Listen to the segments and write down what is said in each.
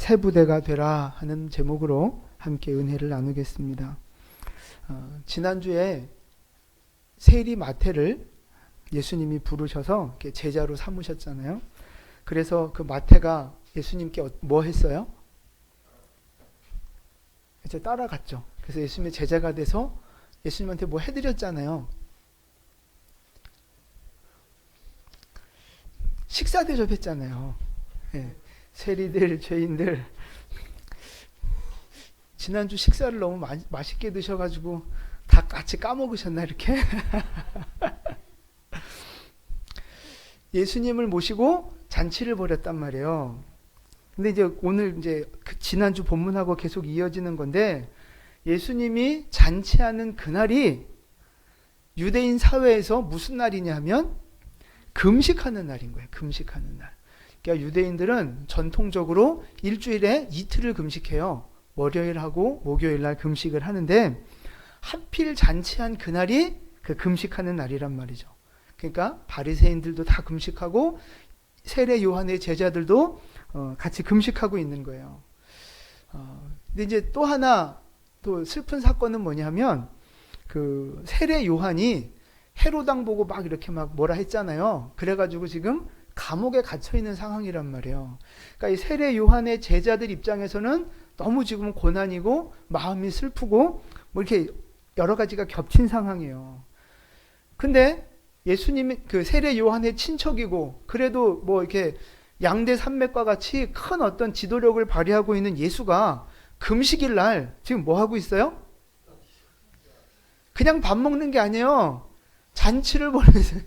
새 부대가 되라 하는 제목으로 함께 은혜를 나누겠습니다. 지난주에 세리 마태를 예수님이 부르셔서 이렇게 제자로 삼으셨잖아요. 그래서 그 마태가 예수님께 뭐 했어요? 이제 따라갔죠. 그래서 예수님의 제자가 돼서 예수님한테 뭐 해드렸잖아요. 식사 대접했잖아요. 예, 세리들, 죄인들. 지난주 식사를 너무 맛있게 드셔가지고 다 같이 까먹으셨나 이렇게? 예수님을 모시고 잔치를 벌였단 말이에요. 근데 이제 오늘 이제 지난주 본문하고 계속 이어지는 건데, 예수님이 잔치하는 그날이 유대인 사회에서 무슨 날이냐면 금식하는 날인 거예요. 금식하는 날. 그러니까 유대인들은 전통적으로 일주일에 이틀을 금식해요. 월요일하고 목요일날 금식을 하는데, 하필 잔치한 그날이 그 금식하는 날이란 말이죠. 그러니까 바리새인들도 다 금식하고 세례 요한의 제자들도 같이 금식하고 있는 거예요. 근데 이제 또 하나 또 슬픈 사건은 뭐냐면, 그 세례 요한이 헤롯 왕 보고 막 이렇게 막 뭐라 했잖아요. 그래가지고 지금 감옥에 갇혀 있는 상황이란 말이에요. 그러니까 이 세례 요한의 제자들 입장에서는 너무 지금 고난이고 마음이 슬프고 뭐 이렇게 여러 가지가 겹친 상황이에요. 근데 예수님이 그 세례 요한의 친척이고, 그래도 뭐 이렇게 양대 산맥과 같이 큰 어떤 지도력을 발휘하고 있는 예수가 금식일 날 지금 뭐 하고 있어요? 그냥 밥 먹는 게 아니에요. 잔치를 벌이면서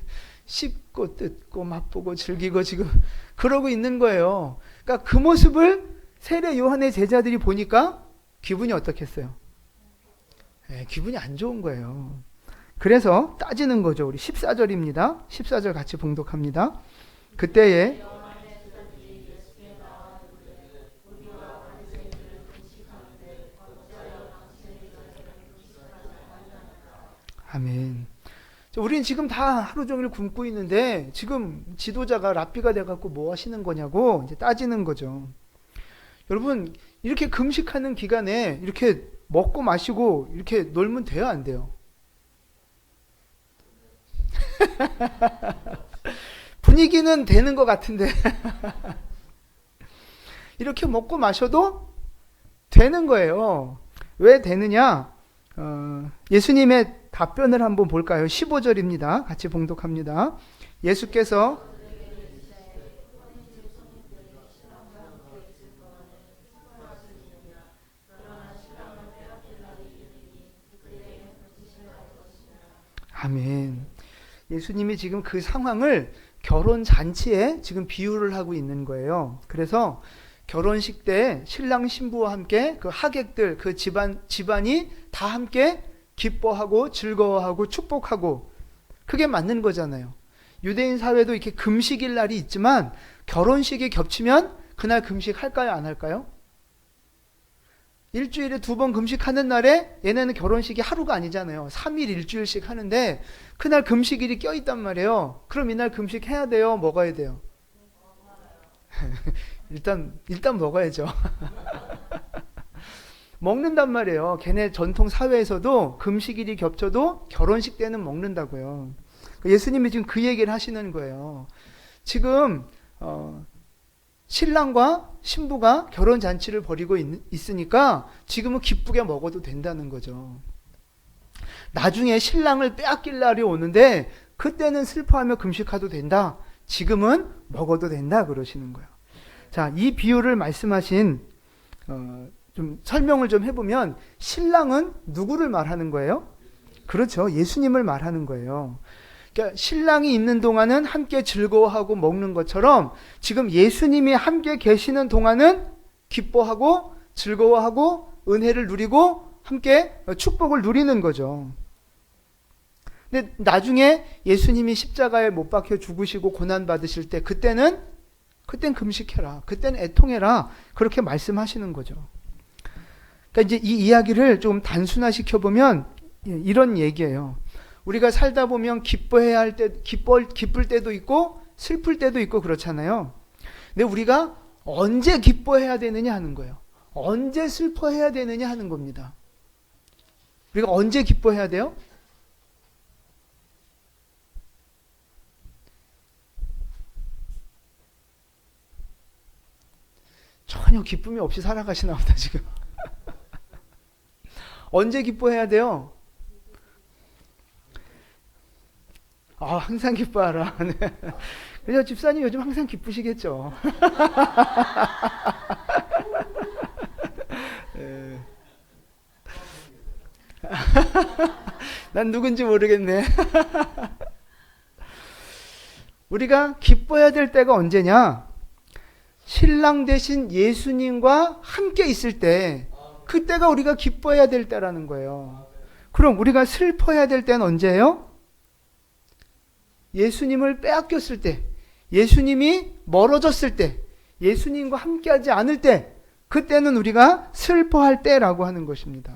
씹고 뜯고 맛보고 즐기고 지금 그러고 있는 거예요. 그러니까 그 모습을 세례 요한의 제자들이 보니까 기분이 어떻겠어요? 기분이 안 좋은 거예요. 그래서 따지는 거죠. 우리 14절입니다. 14절 같이 봉독합니다. 그때에 아멘. 우리는 지금 다 하루 종일 굶고 있는데 지금 지도자가 랍비가 돼갖고 뭐 하시는 거냐고 이제 따지는 거죠. 여러분, 이렇게 금식하는 기간에 이렇게 먹고 마시고 이렇게 놀면 돼요, 안 돼요? 분위기는 되는 것 같은데 이렇게 먹고 마셔도 되는 거예요. 왜 되느냐? 예수님의 답변을 한번 볼까요? 15절입니다. 같이 봉독합니다. 예수께서 아멘. 예수님이 지금 그 상황을 결혼 잔치에 지금 비유를 하고 있는 거예요. 그래서 결혼식 때 신랑 신부와 함께 그 하객들, 그 집안이 다 함께 기뻐하고 즐거워하고 축복하고, 그게 맞는 거잖아요. 유대인 사회도 이렇게 금식일 날이 있지만 결혼식이 겹치면 그날 금식할까요, 안 할까요? 일주일에 2번 금식하는 날에 얘네는 결혼식이 하루가 아니잖아요. 3일 일주일씩 하는데 그날 금식일이 껴있단 말이에요. 그럼 이날 금식해야 돼요, 먹어야 돼요? 일단 먹어야죠. 먹는단 말이에요. 걔네 전통 사회에서도 금식일이 겹쳐도 결혼식 때는 먹는다고요. 예수님이 지금 그 얘기를 하시는 거예요. 지금 신랑과 신부가 결혼 잔치를 벌이고 있으니까 지금은 기쁘게 먹어도 된다는 거죠. 나중에 신랑을 빼앗길 날이 오는데 그때는 슬퍼하며 금식해도 된다. 지금은 먹어도 된다 그러시는 거예요. 자, 이 비유를 말씀하신 좀 설명을 좀 해보면, 신랑은 누구를 말하는 거예요? 그렇죠. 예수님을 말하는 거예요. 그러니까 신랑이 있는 동안은 함께 즐거워하고 먹는 것처럼 지금 예수님이 함께 계시는 동안은 기뻐하고 즐거워하고 은혜를 누리고 함께 축복을 누리는 거죠. 근데 나중에 예수님이 십자가에 못 박혀 죽으시고 고난 받으실 때 그땐 금식해라. 그땐 애통해라. 그렇게 말씀하시는 거죠. 그러니까 이제 이 이야기를 좀 단순화시켜 보면 이런 얘기예요. 우리가 살다 보면 기뻐해야 할 때, 기쁠 때도 있고 슬플 때도 있고 그렇잖아요. 근데 우리가 언제 기뻐해야 되느냐 하는 거예요. 언제 슬퍼해야 되느냐 하는 겁니다. 우리가 언제 기뻐해야 돼요? 전혀 기쁨이 없이 살아가시나 보다 지금. 언제 기뻐해야 돼요? 항상 기뻐하라. 네. 그래서 집사님 요즘 항상 기쁘시겠죠. 네. 난 누군지 모르겠네. 우리가 기뻐해야 될 때가 언제냐? 신랑 대신 예수님과 함께 있을 때, 그때가 우리가 기뻐해야 될 때라는 거예요. 그럼 우리가 슬퍼해야 될 때는 언제예요? 예수님을 빼앗겼을 때, 예수님이 멀어졌을 때, 예수님과 함께하지 않을 때, 그때는 우리가 슬퍼할 때라고 하는 것입니다.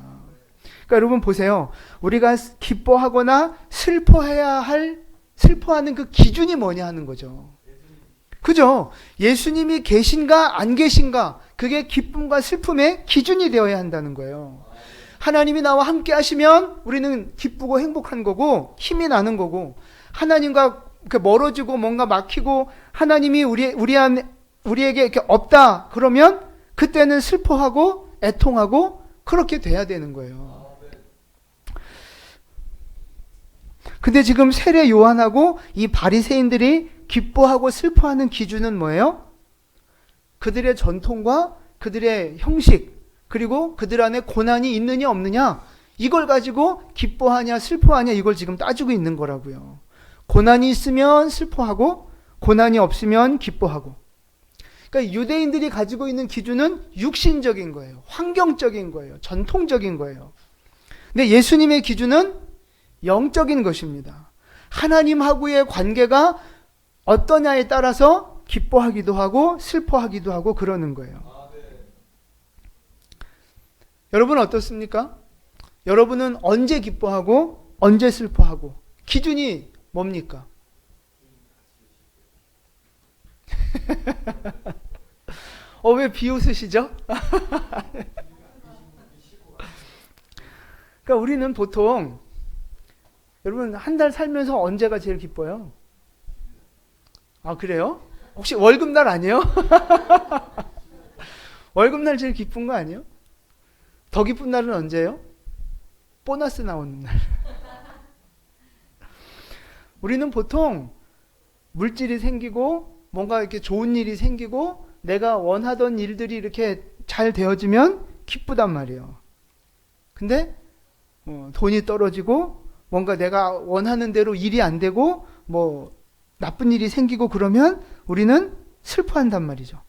그러니까 여러분 보세요. 우리가 기뻐하거나 슬퍼하는 그 기준이 뭐냐 하는 거죠. 그죠? 예수님이 계신가 안 계신가, 그게 기쁨과 슬픔의 기준이 되어야 한다는 거예요. 하나님이 나와 함께 하시면 우리는 기쁘고 행복한 거고 힘이 나는 거고, 하나님과 멀어지고 뭔가 막히고 하나님이 우리에게 이렇게 없다 그러면 그때는 슬퍼하고 애통하고 그렇게 돼야 되는 거예요. 근데 지금 세례 요한하고 이 바리새인들이 기뻐하고 슬퍼하는 기준은 뭐예요? 그들의 전통과 그들의 형식, 그리고 그들 안에 고난이 있느냐 없느냐, 이걸 가지고 기뻐하냐 슬퍼하냐 이걸 지금 따지고 있는 거라고요. 고난이 있으면 슬퍼하고 고난이 없으면 기뻐하고. 그러니까 유대인들이 가지고 있는 기준은 육신적인 거예요. 환경적인 거예요. 전통적인 거예요. 근데 예수님의 기준은 영적인 것입니다. 하나님하고의 관계가 어떠냐에 따라서 기뻐하기도 하고 슬퍼하기도 하고 그러는 거예요. 여러분 어떻습니까? 여러분은 언제 기뻐하고 언제 슬퍼하고 기준이 뭡니까? 왜 비웃으시죠? 그러니까 우리는 보통, 여러분 한 달 살면서 언제가 제일 기뻐요? 그래요? 혹시 월급날 아니에요? 월급날 제일 기쁜 거 아니에요? 더 기쁜 날은 언제예요? 보너스 나오는 날. 우리는 보통 물질이 생기고 뭔가 이렇게 좋은 일이 생기고 내가 원하던 일들이 이렇게 잘 되어지면 기쁘단 말이에요. 근데 돈이 떨어지고 뭔가 내가 원하는 대로 일이 안 되고 나쁜 일이 생기고 그러면 우리는 슬퍼한단 말이죠.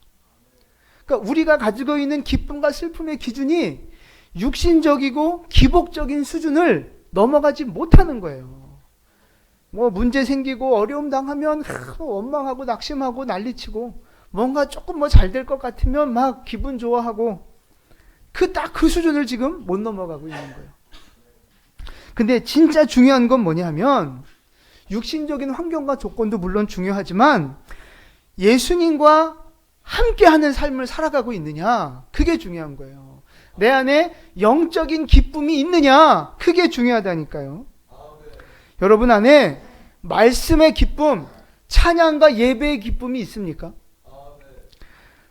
그러니까 우리가 가지고 있는 기쁨과 슬픔의 기준이 육신적이고 기복적인 수준을 넘어가지 못하는 거예요. 문제 생기고 어려움 당하면 원망하고 낙심하고 난리치고, 뭔가 조금 잘 될 것 같으면 막 기분 좋아하고, 딱 그 수준을 지금 못 넘어가고 있는 거예요. 근데 진짜 중요한 건 뭐냐면, 육신적인 환경과 조건도 물론 중요하지만 예수님과 함께하는 삶을 살아가고 있느냐, 그게 중요한 거예요. 내 안에 영적인 기쁨이 있느냐, 그게 중요하다니까요. 여러분 안에 말씀의 기쁨, 찬양과 예배의 기쁨이 있습니까?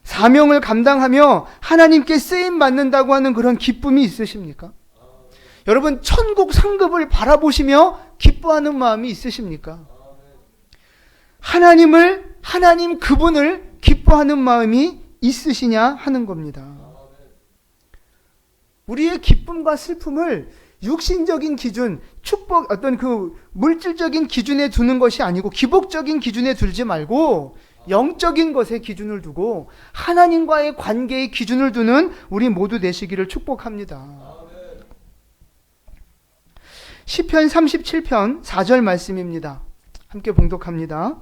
사명을 감당하며 하나님께 쓰임 받는다고 하는 그런 기쁨이 있으십니까? 여러분 천국 상급을 바라보시며 기뻐하는 마음이 있으십니까? 하나님 그분을 기뻐하는 마음이 있으시냐 하는 겁니다. 우리의 기쁨과 슬픔을 육신적인 기준, 축복, 어떤 그 물질적인 기준에 두는 것이 아니고 기복적인 기준에 두지 말고 영적인 것에 기준을 두고 하나님과의 관계의 기준을 두는 우리 모두 되시기를 축복합니다. 시편 37편 4절 말씀입니다. 함께 봉독합니다.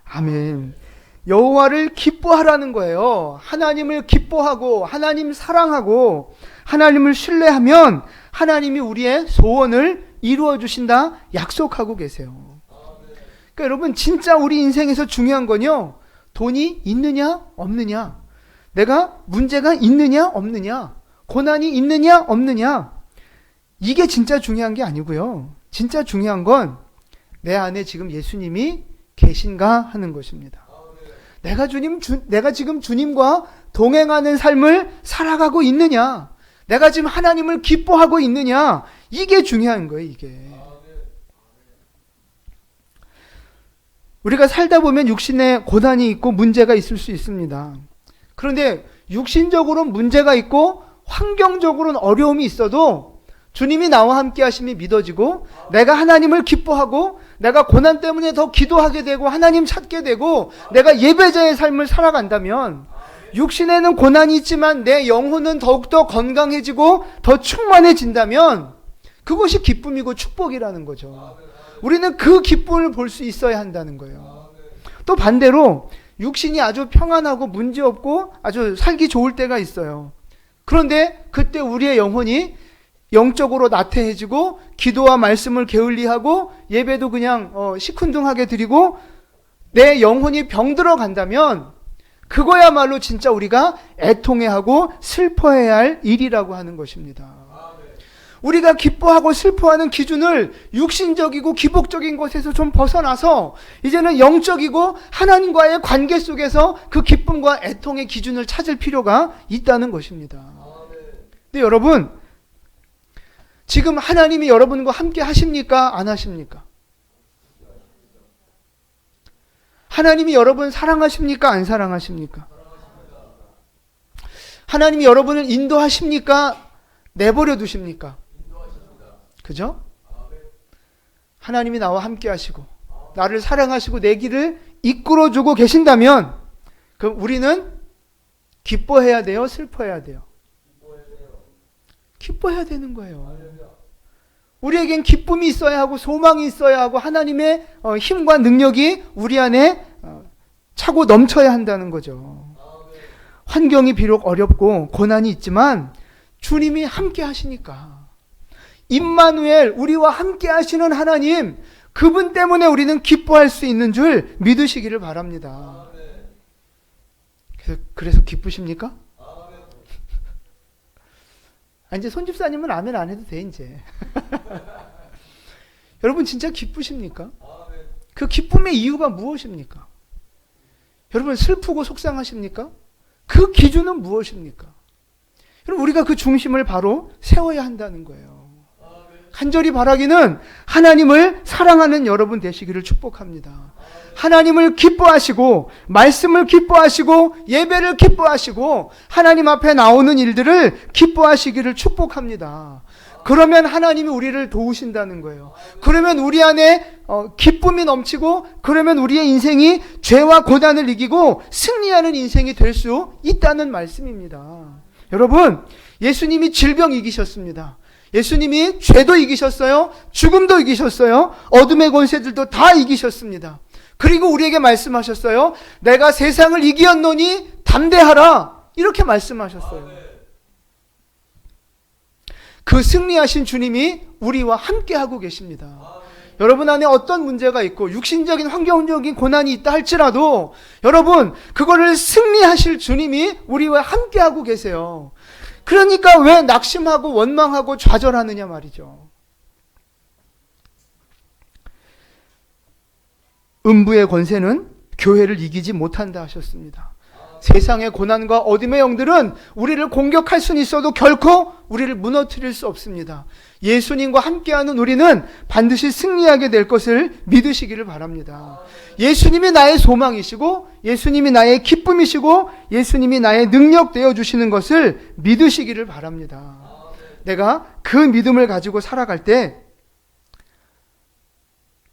아멘. 여호와를 기뻐하라는 거예요. 하나님을 기뻐하고 하나님 사랑하고 하나님을 신뢰하면 하나님이 우리의 소원을 이루어 주신다 약속하고 계세요. 그러니까 여러분 진짜 우리 인생에서 중요한 건요. 돈이 있느냐 없느냐, 내가 문제가 있느냐 없느냐, 고난이 있느냐 없느냐, 이게 진짜 중요한 게 아니고요. 진짜 중요한 건 내 안에 지금 예수님이 계신가 하는 것입니다. 내가 지금 주님과 동행하는 삶을 살아가고 있느냐, 내가 지금 하나님을 기뻐하고 있느냐, 이게 중요한 거예요. 이게 우리가 살다 보면 육신에 고난이 있고 문제가 있을 수 있습니다. 그런데 육신적으로는 문제가 있고 환경적으로는 어려움이 있어도 주님이 나와 함께 하심이 믿어지고, 내가 하나님을 기뻐하고, 내가 고난 때문에 더 기도하게 되고 하나님 찾게 되고 내가 예배자의 삶을 살아간다면, 육신에는 고난이 있지만 내 영혼은 더욱더 건강해지고 더 충만해진다면 그것이 기쁨이고 축복이라는 거죠. 우리는 그 기쁨을 볼 수 있어야 한다는 거예요. 또 반대로 육신이 아주 평안하고 문제없고 아주 살기 좋을 때가 있어요. 그런데 그때 우리의 영혼이 영적으로 나태해지고 기도와 말씀을 게을리하고 예배도 그냥 시큰둥하게 드리고 내 영혼이 병들어 간다면 그거야말로 진짜 우리가 애통해하고 슬퍼해야 할 일이라고 하는 것입니다. 우리가 기뻐하고 슬퍼하는 기준을 육신적이고 기복적인 것에서 좀 벗어나서 이제는 영적이고 하나님과의 관계 속에서 그 기쁨과 애통의 기준을 찾을 필요가 있다는 것입니다. 근데 여러분, 지금 하나님이 여러분과 함께 하십니까? 안 하십니까? 하나님이 여러분 사랑하십니까? 안 사랑하십니까? 하나님이 여러분을 인도하십니까? 내버려 두십니까? 그죠? 하나님이 나와 함께 하시고 나를 사랑하시고 내 길을 이끌어주고 계신다면 그럼 우리는 기뻐해야 돼요? 슬퍼해야 돼요? 기뻐해야 되는 거예요. 우리에겐 기쁨이 있어야 하고 소망이 있어야 하고 하나님의 힘과 능력이 우리 안에 차고 넘쳐야 한다는 거죠. 환경이 비록 어렵고 고난이 있지만 주님이 함께 하시니까, 임마누엘, 우리와 함께 하시는 하나님, 그분 때문에 우리는 기뻐할 수 있는 줄 믿으시기를 바랍니다. 그래서 기쁘십니까? 이제 손집사님은 아멘 안 해도 돼 이제. 여러분 진짜 기쁘십니까? 그 기쁨의 이유가 무엇입니까? 여러분 슬프고 속상하십니까? 그 기준은 무엇입니까? 여러분 우리가 그 중심을 바로 세워야 한다는 거예요. 간절히 바라기는 하나님을 사랑하는 여러분 되시기를 축복합니다. 하나님을 기뻐하시고 말씀을 기뻐하시고 예배를 기뻐하시고 하나님 앞에 나오는 일들을 기뻐하시기를 축복합니다. 그러면 하나님이 우리를 도우신다는 거예요. 그러면 우리 안에 기쁨이 넘치고, 그러면 우리의 인생이 죄와 고난을 이기고 승리하는 인생이 될 수 있다는 말씀입니다. 여러분, 예수님이 질병 이기셨습니다. 예수님이 죄도 이기셨어요. 죽음도 이기셨어요. 어둠의 권세들도 다 이기셨습니다. 그리고 우리에게 말씀하셨어요. 내가 세상을 이기었노니 담대하라. 이렇게 말씀하셨어요. 그 승리하신 주님이 우리와 함께하고 계십니다. 여러분 안에 어떤 문제가 있고 육신적인 환경적인 고난이 있다 할지라도 여러분 그거를 승리하실 주님이 우리와 함께하고 계세요. 그러니까 왜 낙심하고 원망하고 좌절하느냐 말이죠. 음부의 권세는 교회를 이기지 못한다 하셨습니다. 세상의 고난과 어둠의 영들은 우리를 공격할 수는 있어도 결코 우리를 무너뜨릴 수 없습니다. 예수님과 함께하는 우리는 반드시 승리하게 될 것을 믿으시기를 바랍니다. 예수님이 나의 소망이시고 예수님이 나의 기쁨이시고 예수님이 나의 능력 되어주시는 것을 믿으시기를 바랍니다. 내가 그 믿음을 가지고 살아갈 때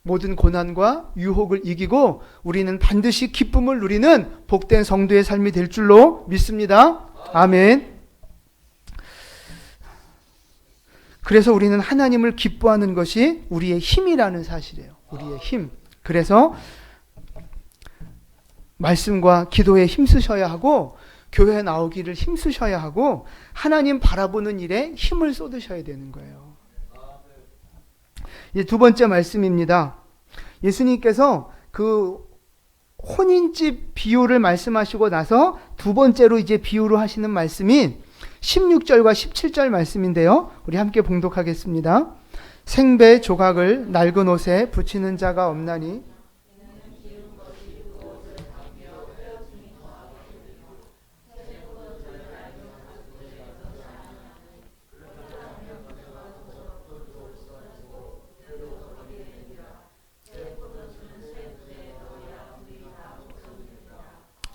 모든 고난과 유혹을 이기고 우리는 반드시 기쁨을 누리는 복된 성도의 삶이 될 줄로 믿습니다. 아멘. 그래서 우리는 하나님을 기뻐하는 것이 우리의 힘이라는 사실이에요. 우리의 힘. 그래서 말씀과 기도에 힘쓰셔야 하고 교회에 나오기를 힘쓰셔야 하고 하나님 바라보는 일에 힘을 쏟으셔야 되는 거예요. 이제 두 번째 말씀입니다. 예수님께서 그 혼인집 비유를 말씀하시고 나서 두 번째로 이제 비유로 하시는 말씀이 16절과 17절 말씀인데요. 우리 함께 봉독하겠습니다. 생배 조각을 낡은 옷에 붙이는 자가 없나니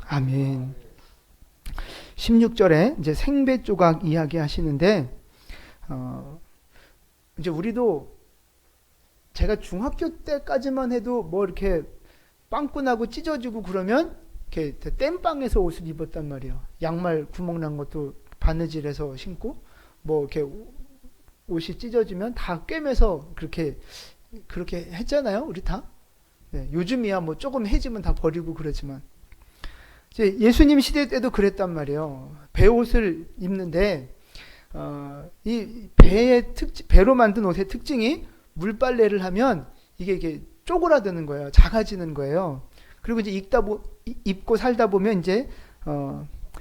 아멘. 16절에 이제 생배 조각 이야기 하시는데, 이제 우리도 제가 중학교 때까지만 해도 뭐 이렇게 빵꾸나고 찢어지고 그러면 이렇게 땜빵에서 옷을 입었단 말이에요. 양말 구멍 난 것도 바느질해서 신고, 뭐 이렇게 옷이 찢어지면 다 꿰매서 그렇게 했잖아요. 우리 다. 네, 요즘이야 뭐 조금 해지면 다 버리고 그러지만. 예수님 시대 때도 그랬단 말이에요. 배옷을 입는데 이 배로 만든 옷의 특징이 물빨래를 하면 이게 쪼그라드는 거예요. 작아지는 거예요. 그리고 이제 입고 살다 보면 이제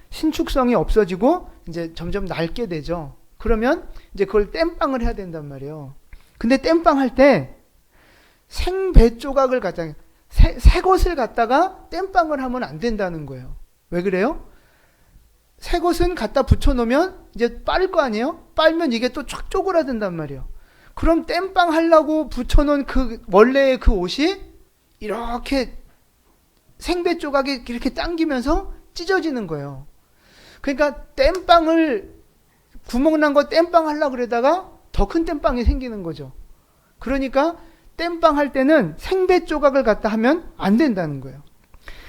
신축성이 없어지고 이제 점점 낡게 되죠. 그러면 이제 그걸 땜빵을 해야 된단 말이에요. 근데 땜빵 할 때 생배 조각을 갖다 새 것을 갖다가 땜빵을 하면 안 된다는 거예요. 왜 그래요? 새 것은 갖다 붙여놓으면 이제 빨 거 아니에요? 빨면 이게 또 쫙 쪼그라든단 말이에요. 그럼 땜빵 하려고 붙여놓은 원래의 그 옷이 이렇게 생배 조각이 이렇게 당기면서 찢어지는 거예요. 그러니까 구멍 난 거 땜빵 하려고 그러다가 더 큰 땜빵이 생기는 거죠. 그러니까 땜빵 할 때는 생배 조각을 갖다 하면 안 된다는 거예요.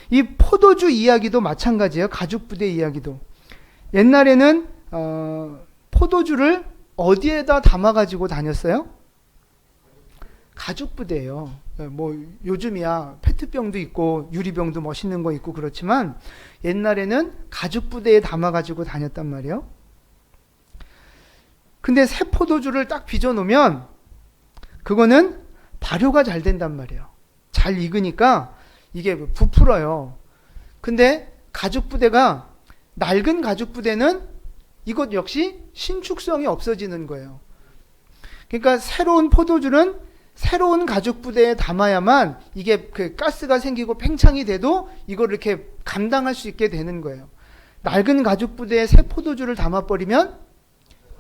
이 포도주 이야기도 마찬가지예요. 가죽 부대 이야기도. 옛날에는 포도주를 어디에다 담아가지고 다녔어요? 가죽 부대예요. 뭐 요즘이야 페트병도 있고 유리병도 멋있는 거 있고 그렇지만 옛날에는 가죽 부대에 담아가지고 다녔단 말이에요. 근데 새 포도주를 딱 빚어놓으면 그거는 발효가 잘 된단 말이에요. 잘 익으니까 이게 부풀어요. 근데 가죽 부대가 낡은 가죽 부대는 이것 역시 신축성이 없어지는 거예요. 그러니까 새로운 포도주는 새로운 가죽 부대에 담아야만 이게 그 가스가 생기고 팽창이 돼도 이걸 이렇게 감당할 수 있게 되는 거예요. 낡은 가죽 부대에 새 포도주를 담아버리면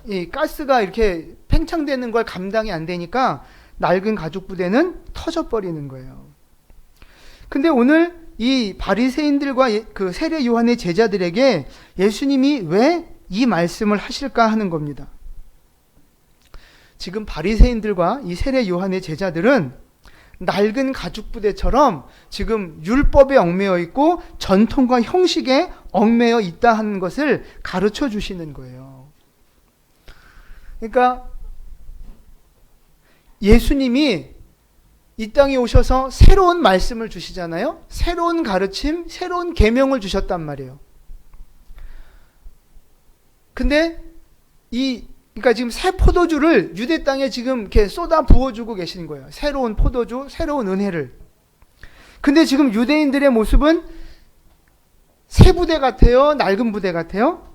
이 가스가 이렇게 팽창되는 걸 감당이 안 되니까 낡은 가죽 부대는 터져버리는 거예요. 근데 오늘 이 바리새인들과 그 세례 요한의 제자들에게 예수님이 왜 이 말씀을 하실까 하는 겁니다. 지금 바리새인들과 이 세례 요한의 제자들은 낡은 가죽 부대처럼 지금 율법에 얽매여 있고 전통과 형식에 얽매여 있다 하는 것을 가르쳐 주시는 거예요. 그러니까 예수님이 이 땅에 오셔서 새로운 말씀을 주시잖아요. 새로운 가르침, 새로운 계명을 주셨단 말이에요. 근데 그러니까 지금 새 포도주를 유대 땅에 지금 이렇게 쏟아 부어주고 계시는 거예요. 새로운 포도주, 새로운 은혜를. 근데 지금 유대인들의 모습은 새 부대 같아요? 낡은 부대 같아요?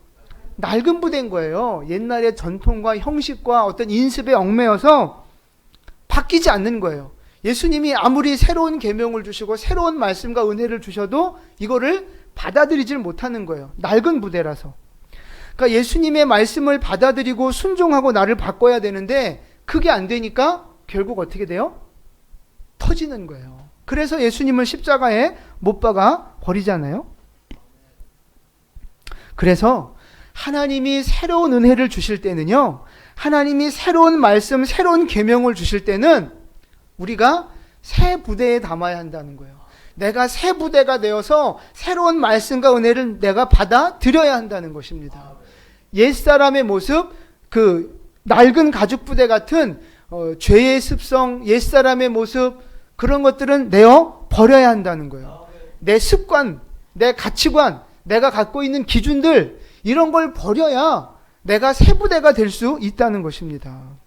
낡은 부대인 거예요. 옛날의 전통과 형식과 어떤 인습에 얽매여서 바뀌지 않는 거예요. 예수님이 아무리 새로운 계명을 주시고 새로운 말씀과 은혜를 주셔도 이거를 받아들이질 못하는 거예요. 낡은 부대라서. 그러니까 예수님의 말씀을 받아들이고 순종하고 나를 바꿔야 되는데 그게 안 되니까 결국 어떻게 돼요? 터지는 거예요. 그래서 예수님을 십자가에 못 박아 버리잖아요. 그래서 하나님이 새로운 은혜를 주실 때는요, 하나님이 새로운 말씀, 새로운 계명을 주실 때는 우리가 새 부대에 담아야 한다는 거예요. 내가 새 부대가 되어서 새로운 말씀과 은혜를 내가 받아들여야 한다는 것입니다. 옛사람의 모습, 그 낡은 가죽 부대 같은 죄의 습성, 옛사람의 모습, 그런 것들은 내어 버려야 한다는 거예요. 내 습관, 내 가치관, 내가 갖고 있는 기준들, 이런 걸 버려야 내가 새 부대가 될 수 있다는 것입니다.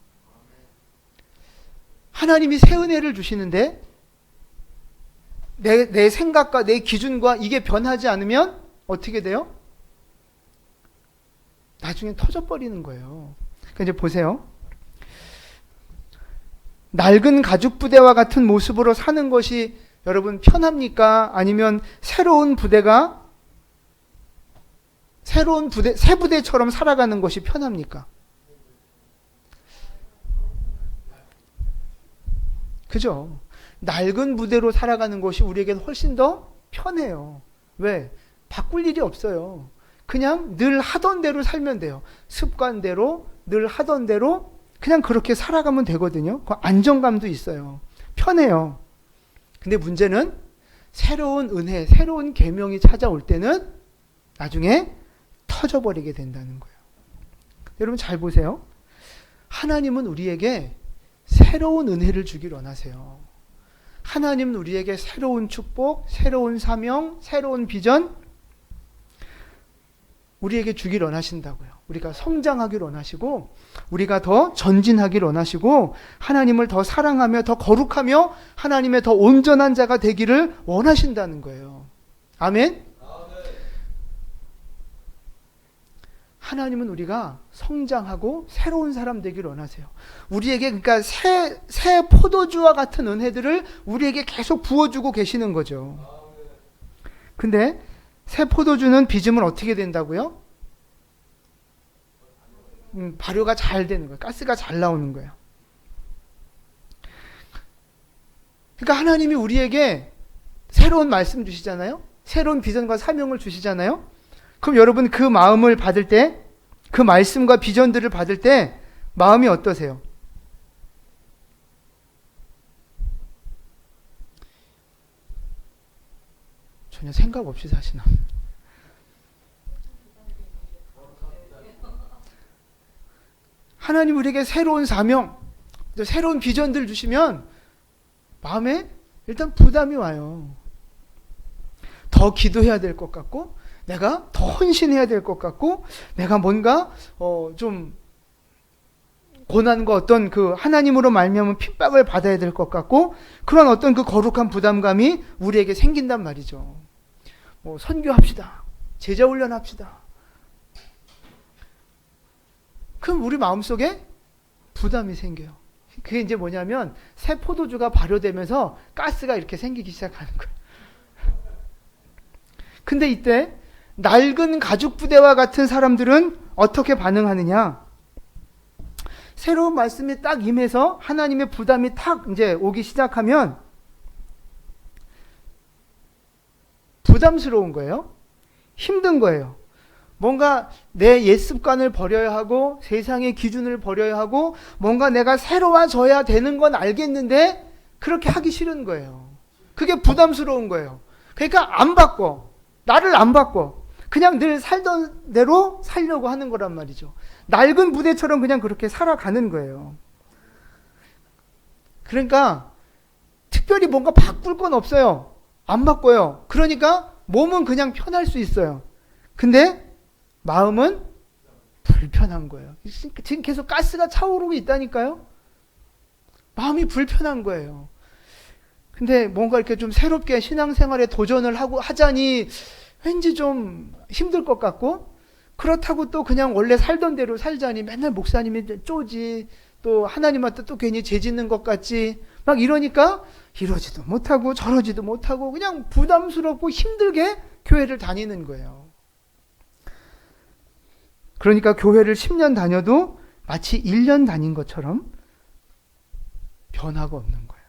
하나님이 새 은혜를 주시는데 내 생각과 내 기준과 이게 변하지 않으면 어떻게 돼요? 나중에 터져버리는 거예요. 그러니까 이제 보세요. 낫은 가죽 부대와 같은 모습으로 사는 것이 여러분 편합니까? 아니면 새 부대처럼 살아가는 것이 편합니까? 그죠? 낡은 부대로 살아가는 것이 우리에게는 훨씬 더 편해요. 왜? 바꿀 일이 없어요. 그냥 늘 하던 대로 살면 돼요. 습관대로, 늘 하던 대로 그냥 그렇게 살아가면 되거든요. 그 안정감도 있어요. 편해요. 근데 문제는 새로운 은혜, 새로운 계명이 찾아올 때는 나중에 터져버리게 된다는 거예요. 여러분 잘 보세요. 하나님은 우리에게 새로운 은혜를 주길 원하세요. 하나님은 우리에게 새로운 축복, 새로운 사명, 새로운 비전 우리에게 주길 원하신다고요. 우리가 성장하길 원하시고 우리가 더 전진하길 원하시고 하나님을 더 사랑하며 더 거룩하며 하나님의 더 온전한 자가 되기를 원하신다는 거예요. 아멘? 하나님은 우리가 성장하고 새로운 사람 되기를 원하세요. 우리에게 그러니까 새 포도주와 같은 은혜들을 우리에게 계속 부어주고 계시는 거죠. 근데 새 포도주는 빚으면 어떻게 된다고요? 발효가 잘 되는 거예요. 가스가 잘 나오는 거예요. 그러니까 하나님이 우리에게 새로운 말씀 주시잖아요. 새로운 비전과 사명을 주시잖아요. 그럼 여러분 그 마음을 받을 때, 그 말씀과 비전들을 받을 때 마음이 어떠세요? 전혀 생각 없이 사시나? 하나님 우리에게 새로운 사명, 새로운 비전들 주시면 마음에 일단 부담이 와요. 더 기도해야 될 것 같고 내가 더 헌신해야 될 것 같고 내가 뭔가 좀 고난과 어떤 그 하나님으로 말미암은 핍박을 받아야 될 것 같고 그런 어떤 그 거룩한 부담감이 우리에게 생긴단 말이죠. 뭐 선교합시다. 제자 훈련합시다. 그럼 우리 마음속에 부담이 생겨요. 그게 이제 뭐냐면 새 포도주가 발효되면서 가스가 이렇게 생기기 시작하는 거예요. 근데 이때 낡은 가죽 부대와 같은 사람들은 어떻게 반응하느냐? 새로운 말씀이 딱 임해서 하나님의 부담이 탁 이제 오기 시작하면 부담스러운 거예요. 힘든 거예요. 뭔가 내 옛 습관을 버려야 하고 세상의 기준을 버려야 하고 뭔가 내가 새로워져야 되는 건 알겠는데 그렇게 하기 싫은 거예요. 그게 부담스러운 거예요. 그러니까 안 바꿔. 나를 안 바꿔. 그냥 늘 살던 대로 살려고 하는 거란 말이죠. 낡은 부대처럼 그냥 그렇게 살아가는 거예요. 그러니까 특별히 뭔가 바꿀 건 없어요. 안 바꿔요. 그러니까 몸은 그냥 편할 수 있어요. 근데 마음은 불편한 거예요. 지금 계속 가스가 차오르고 있다니까요. 마음이 불편한 거예요. 근데 뭔가 이렇게 좀 새롭게 신앙생활에 도전을 하자니 왠지 좀 힘들 것 같고 그렇다고 또 그냥 원래 살던 대로 살자니 맨날 목사님이 쪼지 또 하나님한테 또 괜히 죄짓는 것 같지 막 이러니까 이러지도 못하고 저러지도 못하고 그냥 부담스럽고 힘들게 교회를 다니는 거예요. 그러니까 교회를 10년 다녀도 마치 1년 다닌 것처럼 변화가 없는 거예요.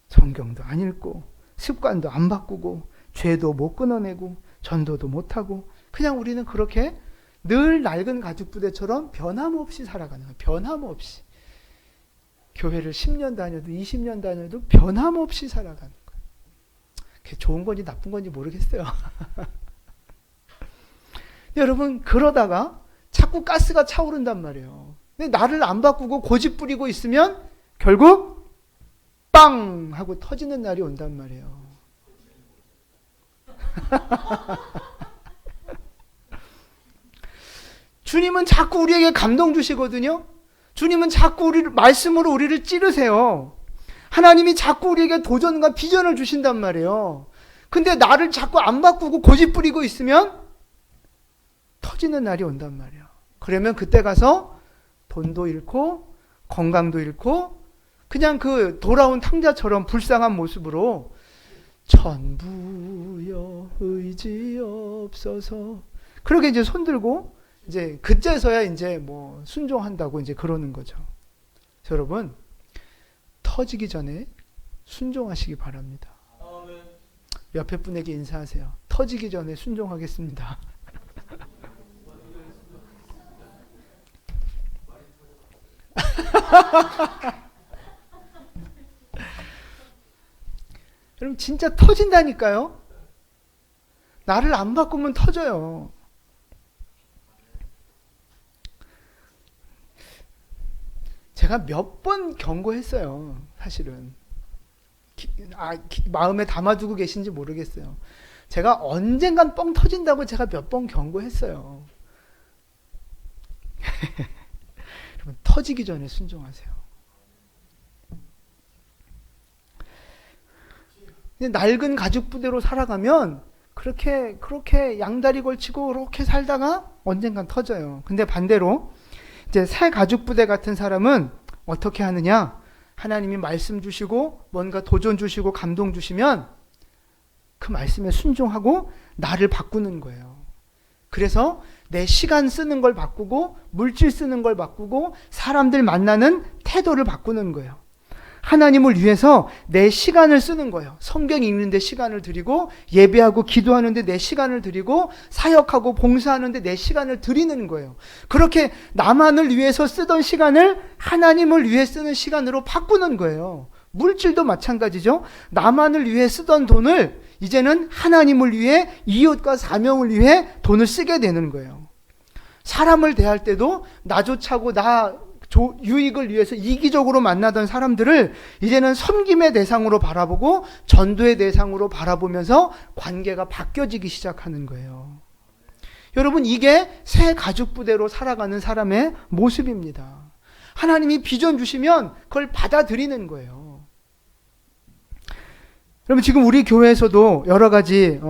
성경도 안 읽고 습관도 안 바꾸고 죄도 못 끊어내고 전도도 못하고 그냥 우리는 그렇게 늘 낡은 가죽 부대처럼 변함없이 살아가는 거예요. 변함없이. 교회를 10년 다녀도 20년 다녀도 변함없이 살아가는 거예요. 그게 좋은 건지 나쁜 건지 모르겠어요. 여러분 그러다가 자꾸 가스가 차오른단 말이에요. 근데 나를 안 바꾸고 고집 부리고 있으면 결국 빵 하고 터지는 날이 온단 말이에요. 주님은 자꾸 우리에게 감동 주시거든요. 주님은 자꾸 말씀으로 우리를 찌르세요. 하나님이 자꾸 우리에게 도전과 비전을 주신단 말이에요. 근데 나를 자꾸 안 바꾸고 고집 부리고 있으면 터지는 날이 온단 말이에요. 그러면 그때 가서 돈도 잃고 건강도 잃고 그냥 그 돌아온 탕자처럼 불쌍한 모습으로 전부여 의지없어서 그렇게 이제 손들고 이제 그때서야 이제 뭐 순종한다고 이제 그러는 거죠. 여러분, 터지기 전에 순종하시기 바랍니다. 옆에 분에게 인사하세요. 터지기 전에 순종하겠습니다. 여러분 진짜 터진다니까요. 나를 안 바꾸면 터져요. 제가 몇 번 경고했어요. 사실은 마음에 담아두고 계신지 모르겠어요. 제가 언젠간 뻥 터진다고 제가 몇 번 경고했어요. 여러분 터지기 전에 순종하세요. 낡은 가죽 부대로 살아가면 그렇게 양다리 걸치고 그렇게 살다가 언젠간 터져요. 근데 반대로 이제 새 가죽 부대 같은 사람은 어떻게 하느냐? 하나님이 말씀 주시고 뭔가 도전 주시고 감동 주시면 그 말씀에 순종하고 나를 바꾸는 거예요. 그래서 내 시간 쓰는 걸 바꾸고 물질 쓰는 걸 바꾸고 사람들 만나는 태도를 바꾸는 거예요. 하나님을 위해서 내 시간을 쓰는 거예요. 성경 읽는데 시간을 드리고 예배하고 기도하는데 내 시간을 드리고 사역하고 봉사하는데 내 시간을 드리는 거예요. 그렇게 나만을 위해서 쓰던 시간을 하나님을 위해 쓰는 시간으로 바꾸는 거예요. 물질도 마찬가지죠. 나만을 위해 쓰던 돈을 이제는 하나님을 위해 이웃과 사명을 위해 돈을 쓰게 되는 거예요. 사람을 대할 때도 나조차고 유익을 위해서 이기적으로 만나던 사람들을 이제는 섬김의 대상으로 바라보고 전도의 대상으로 바라보면서 관계가 바뀌어지기 시작하는 거예요. 여러분 여러분 이게 새 가죽 부대로 살아가는 사람의 모습입니다. 하나님이 비전 주시면 그걸 받아들이는 거예요. 여러분 지금 우리 교회에서도 여러 가지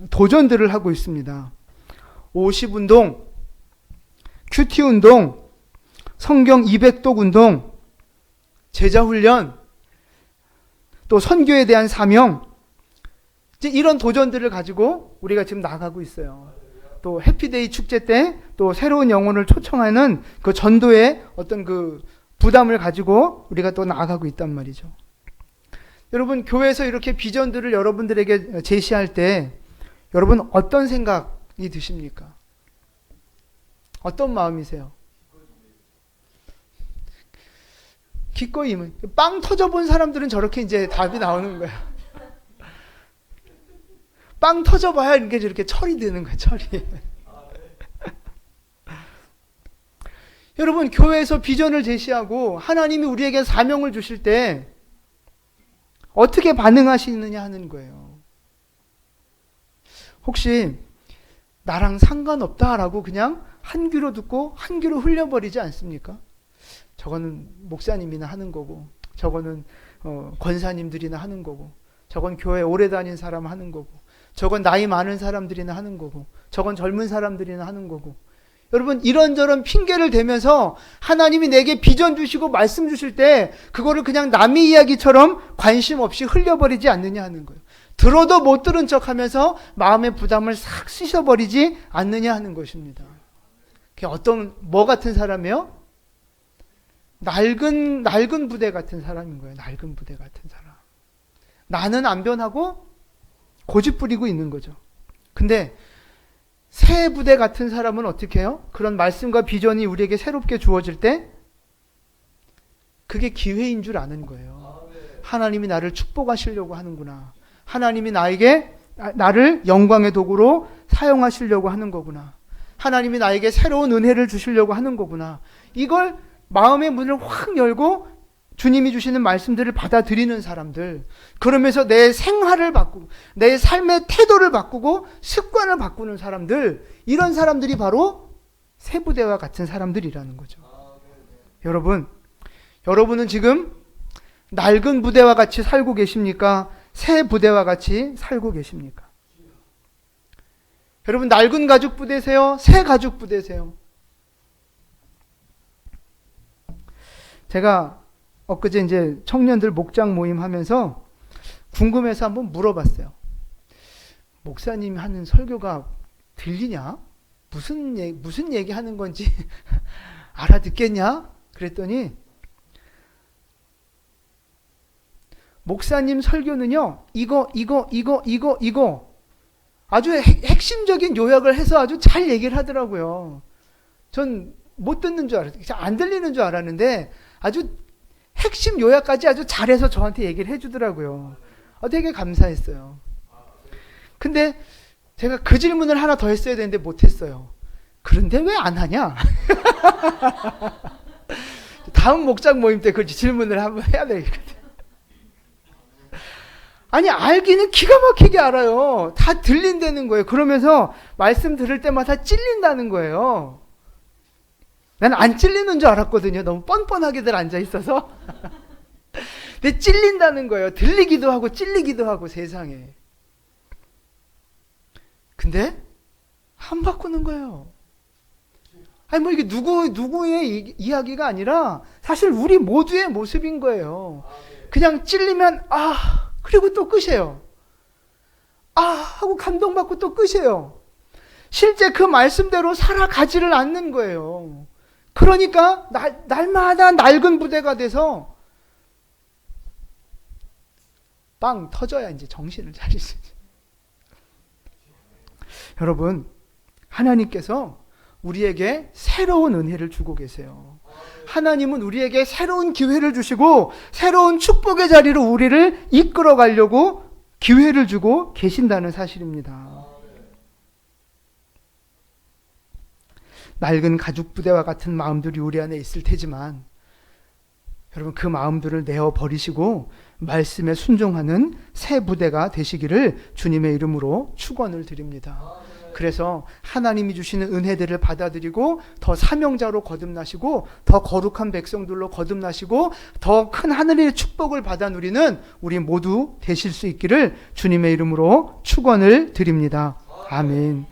도전들을 하고 있습니다. 50운동, 큐티운동, 성경 200독 운동, 제자훈련, 또 선교에 대한 사명, 이제 이런 도전들을 가지고 우리가 지금 나가고 있어요. 또 해피데이 축제 때 또 새로운 영혼을 초청하는 그 전도의 어떤 그 부담을 가지고 우리가 또 나아가고 있단 말이죠. 여러분 교회에서 이렇게 비전들을 여러분들에게 제시할 때 여러분 어떤 생각이 드십니까? 어떤 마음이세요? 기꺼이 빵 터져본 사람들은 저렇게 이제 답이 나오는 거야. 빵 터져봐야 이렇게 저렇게 철이 드는 거야, 철이. 여러분, 교회에서 비전을 제시하고 하나님이 우리에게 사명을 주실 때 어떻게 반응하시느냐 하는 거예요. 혹시 나랑 상관없다라고 그냥 한 귀로 듣고 한 귀로 흘려버리지 않습니까? 저거는 목사님이나 하는 거고, 저거는 권사님들이나 하는 거고, 저건 교회 오래 다닌 사람 하는 거고, 저건 나이 많은 사람들이나 하는 거고, 저건 젊은 사람들이나 하는 거고. 여러분 이런저런 핑계를 대면서 하나님이 내게 비전 주시고 말씀 주실 때 그거를 그냥 남의 이야기처럼 관심 없이 흘려버리지 않느냐 하는 거예요. 들어도 못 들은 척하면서 마음의 부담을 싹 씻어버리지 않느냐 하는 것입니다. 그게 뭐 같은 사람이에요? 낡은 부대 같은 사람인 거예요. 낡은 부대 같은 사람. 나는 안 변하고 고집 부리고 있는 거죠. 근데 새 부대 같은 사람은 어떻게 해요? 그런 말씀과 비전이 우리에게 새롭게 주어질 때 그게 기회인 줄 아는 거예요. 하나님이 나를 축복하시려고 하는구나. 하나님이 나를 영광의 도구로 사용하시려고 하는 거구나. 하나님이 나에게 새로운 은혜를 주시려고 하는 거구나. 이걸 마음의 문을 확 열고 주님이 주시는 말씀들을 받아들이는 사람들, 그러면서 내 생활을 바꾸고 내 삶의 태도를 바꾸고 습관을 바꾸는 사람들, 이런 사람들이 바로 새 부대와 같은 사람들이라는 거죠. 여러분은 지금 낡은 부대와 같이 살고 계십니까? 새 부대와 같이 살고 계십니까? 여러분, 낡은 가죽 부대세요? 새 가죽 부대세요? 제가 엊그제 이제 청년들 목장 모임 하면서 궁금해서 한번 물어봤어요. 목사님 하는 설교가 들리냐? 무슨 얘기 하는 건지 알아듣겠냐? 그랬더니 목사님 설교는요, 이거 아주 핵심적인 요약을 해서 아주 잘 얘기를 하더라고요. 전 못 듣는 줄 알았어요. 안 들리는 줄 알았는데 아주 핵심 요약까지 아주 잘해서 저한테 얘기를 해주더라고요. 되게 감사했어요. 근데 제가 그 질문을 하나 더 했어야 되는데 못했어요. 그런데 왜 안 하냐? 다음 목장 모임 때 그 질문을 한번 해야 되겠거든요. 아니, 알기는 기가 막히게 알아요. 다 들린다는 거예요. 그러면서 말씀 들을 때마다 찔린다는 거예요. 난 안 찔리는 줄 알았거든요. 너무 뻔뻔하게들 앉아 있어서. 근데 찔린다는 거예요. 들리기도 하고 찔리기도 하고 세상에. 근데 안 바꾸는 거예요. 아니 뭐 이게 누구의 이야기가 아니라 사실 우리 모두의 모습인 거예요. 그냥 찔리면 그리고 또 끝이에요. 하고 감동받고 또 끝이에요. 실제 그 말씀대로 살아가지를 않는 거예요. 그러니까 날마다 낡은 부대가 돼서 빵 터져야 이제 정신을 차리지. 여러분, 하나님께서 우리에게 새로운 은혜를 주고 계세요. 하나님은 우리에게 새로운 기회를 주시고 새로운 축복의 자리로 우리를 이끌어 가려고 기회를 주고 계신다는 사실입니다. 낡은 가죽 부대와 같은 마음들이 우리 안에 있을 테지만 여러분, 그 마음들을 내어 버리시고 말씀에 순종하는 새 부대가 되시기를 주님의 이름으로 축원을 드립니다. 그래서 하나님이 주시는 은혜들을 받아들이고 더 사명자로 거듭나시고 더 거룩한 백성들로 거듭나시고 더 큰 하늘의 축복을 받아 누리는 우리 모두 되실 수 있기를 주님의 이름으로 축원을 드립니다. 아멘.